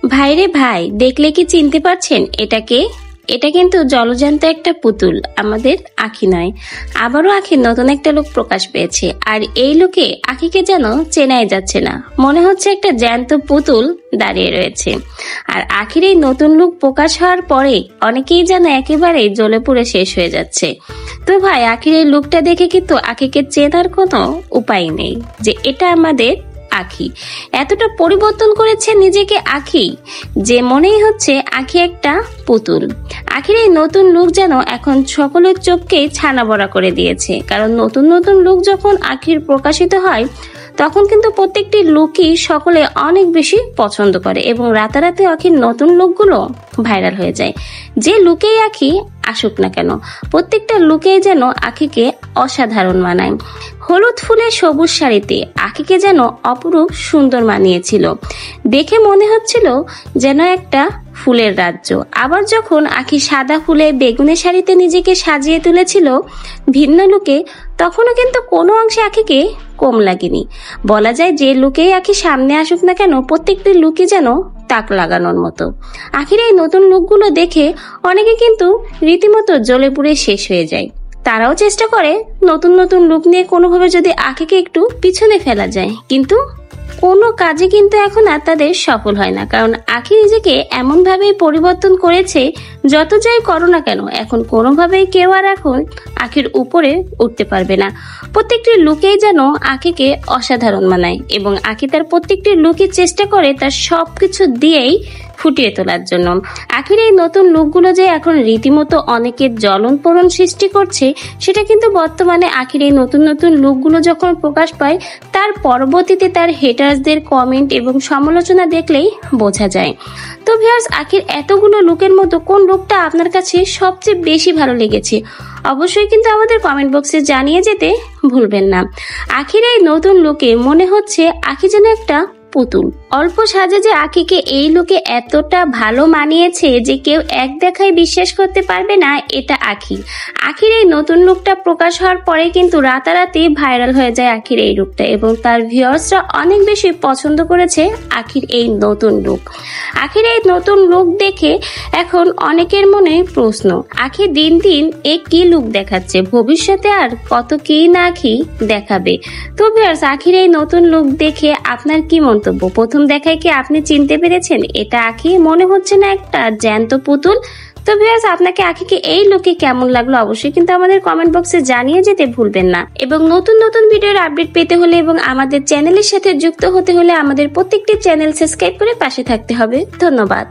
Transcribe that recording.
ভাইরে ভাই, দেখলে কি চিনতে পারছেন এটাকে? এটা কিন্তু জলজ্যান্ত একটা পুতুল, আমাদের আঁখি নয়। আবারও আঁখির নতুন একটা লুক প্রকাশ পেয়েছে, আর এই লুকে আঁখিকে যেন চেনাই যাচ্ছে না, মনে হচ্ছে একটা জ্যান্ত পুতুল দাঁড়িয়ে রয়েছে। আর আঁখির এই নতুন লুক প্রকাশ হওয়ার পরে অনেকেই যেন একেবারে জ্বলে পুড়ে শেষ হয়ে যাচ্ছে। তো ভাই, আঁখির এই লুকটা দেখে কিন্তু আঁখিকে চেনার কোনো উপায় নেই যে এটা আমাদের আঁখি। এতটা পরিবর্তন করেছে নিজেকে আঁখি যে মনেই হচ্ছে আঁখি একটা পুতুল। আঁখির এই নতুন লুক যেন এখন সকলের চোখকে ছানা বড়া করে দিয়েছে, কারণ নতুন নতুন লুক যখন আঁখির প্রকাশিত হয় তখন কিন্তু প্রত্যেকটি লুকই সকলে অনেক বেশি পছন্দ করে এবং রাতারাতি আঁখির নতুন লুকগুলো ভাইরাল হয়ে যায়। যে লুকেই আঁখি আসুক না কেন, প্রত্যেকটা লুকেই যেন আঁখিকে অসাধারণ মানায়। হলুদ ফুলের সবুজ শাড়িতে আঁখিকে যেন অপরূপ সুন্দর মানিয়েছিল, দেখে মনে হচ্ছিল যেন একটা ফুলের রাজ্য। আবার যখন আঁখি সাদা ফুলে বেগুনের শাড়িতে নিজেকে সাজিয়ে তুলেছিল ভিন্ন লুকে, তখনও কিন্তু কোনো অংশে আঁখিকে কম লাগেনি। বলা যায় যে লুকেই আঁখি সামনে আসুক না কেন, প্রত্যেকটি লুকই যেন তাক লাগানোর মতো। আঁখির এই নতুন লুকগুলো দেখে অনেকে কিন্তু রীতিমতো জ্বলে পুড়ে শেষ হয়ে যায়। তারাও চেষ্টা করে নতুন নতুন লুক নিয়ে কোনোভাবে যদি আঁখিকে একটু পিছনে ফেলা যায়, কিন্তু কোনো কাজে কিন্তু এখন আর তাদের সফল হয় না, কারণ আঁখি নিজেকে এমন ভাবেই পরিবর্তন করেছে, যত যাই করো না কেন এখন কোনোভাবেই কেউ আর এখন আঁখির উপরে উঠতে পারবে না। প্রত্যেকটি লুকেই যেন আঁখিকে অসাধারণ মানায় এবং আঁখি তার প্রত্যেকটি লুকের চেষ্টা করে তার সবকিছু দিয়েই ফুটিয়ে তোলার জন্য। আঁখির এই নতুন লুকগুলো যে এখন রীতিমতো অনেকের জ্বলন পোড়ন সৃষ্টি করছে, সেটা কিন্তু বর্তমানে আঁখির এই নতুন নতুন লুকগুলো যখন প্রকাশ পায় তার পরবর্তীতে তার হেটার্সদের কমেন্ট এবং সমালোচনা দেখলেই বোঝা যায়। তো ভিউয়ার্স, আঁখির এতগুলো লুকের মতো কোন লুকটা আপনার কাছে সবচেয়ে বেশি ভালো লেগেছে অবশ্যই কিন্তু আমাদের কমেন্ট বক্সে জানিয়ে যেতে ভুলবেন না। আঁখির এই নতুন লুকে মনে হচ্ছে আঁখি যেন একটা পুতুল। অল্প সাজে যে আঁখিকে এই লুকে এতটা ভালো মানিয়েছে যে কেউ এক দেখায় বিশ্বাস করতে পারবে না এটা আঁখি। আঁখির এই নতুন লুকটা প্রকাশ হওয়ার পরে কিন্তু রাতারাতি ভাইরাল হয়ে যায় আঁখির এই লুকটা এবং তার ভিউয়ার্সরা অনেক বেশি পছন্দ করেছে আঁখির এই নতুন লুক। আঁখির এই নতুন লুক দেখে এখন অনেকের মনে প্রশ্ন, আঁখি দিন দিন এ কি লুক দেখাচ্ছে, ভবিষ্যতে আর কত কি না আঁখি দেখাবে। তো ভিউয়ার্স, আঁখির এই নতুন লুক দেখে আপনার কি মন্তব্য? প্রথম দেখায় কি আপনি চিনতে পেরেছেন এটা আঁখি? মনে হচ্ছে না একটা জ্যান্ত পুতুল? তো ভিউয়ার্স, আপনাকে আঁখিকে এই লুকে কেমন লাগলো অবশ্যই কিন্তু আমাদের কমেন্ট বক্সে জানিয়ে যেতে ভুলবেন না। এবং নতুন নতুন ভিডিওর আপডেট পেতে হলে এবং আমাদের চ্যানেলের সাথে যুক্ত হতে হলে আমাদের প্রত্যেকটি চ্যানেল সাবস্ক্রাইব করে পাশে থাকতে হবে। ধন্যবাদ।